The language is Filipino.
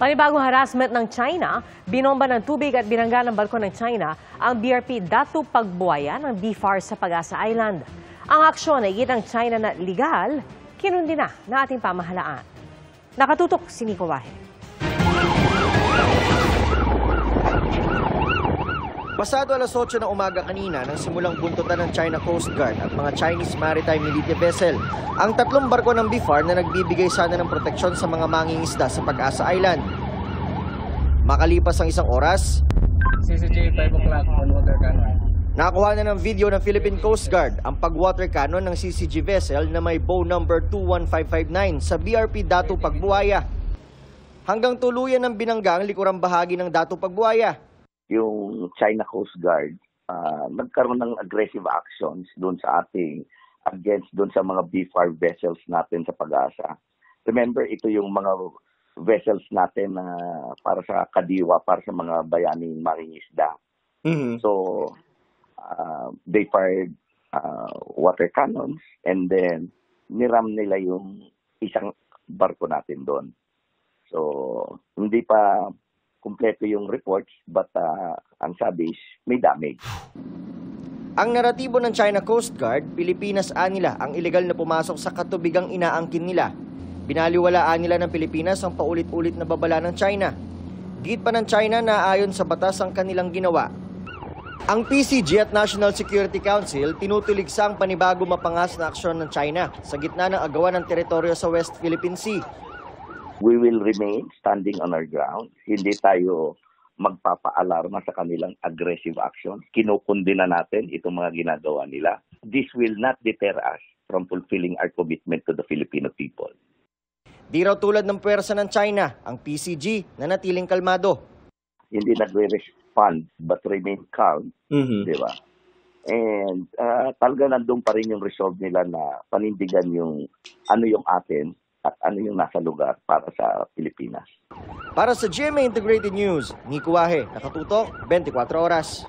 Panibagong harassment ng China, binomba ng tubig at binangga ng barko ng China ang BRP Datu Pagbuaya ng BFAR sa Pag-asa Island. Ang aksyon ay gitang China na legal, kinundi na ng ating pamahalaan. Nakatutok si Nico Wahe. Pasado alas 8 ng umaga kanina nang simulang buntutan ng China Coast Guard at mga Chinese Maritime Military Vessel ang tatlong barko ng BFAR na nagbibigay sana ng proteksyon sa mga mangingisda sa Pag-asa Island. Makalipas ang isang oras, CCG 5 o'clock on water cannon. nakakuha na ng video ng Philippine Coast Guard ang pag-water cannon ng CCG vessel na may bow number 21559 sa BRP Datu Pagbuaya. Hanggang tuluyan ng binangga ang likurang bahagi ng Datu Pagbuaya. Yung China Coast Guard nagkaroon ng aggressive actions doon sa ating against doon sa mga BFAR vessels natin sa Pag-asa. Remember, ito yung mga vessels natin na para sa kadiwa, para sa mga bayaning mangingisda. So, they fired water cannons and then niram nila yung isang barko natin doon. So, hindi pa kumpleto yung reports but ang sabi is may damage. Ang naratibo ng China Coast Guard, Pilipinas nila ang ilegal na pumasok sa katubigang inaangkin nila. Binaliwalaan nila ng Pilipinas ang paulit-ulit na babala ng China. Git pa ng China na ayon sa batas ang kanilang ginawa. Ang PCG at National Security Council tinutuligsa ang panibago mapangas na aksyon ng China sa gitna ng agawan ng teritoryo sa West Philippine Sea. We will remain standing on our ground. Hindi tayo magpapaalarma sa kanilang aggressive action. Kinukundi na natin itong mga ginagawa nila. This will not deter us from fulfilling our commitment to the Filipino people. Di raw tulad ng puwersa ng China, ang PCG na natiling kalmado. Hindi nagre-respond but remain calm, di ba? And talaga nandun pa rin yung resolve nila na panindigan yung ano yung atin at ano yung nasa lugar para sa Pilipinas. Para sa GMA Integrated News, Nico Wahe, nakatutok 24 oras.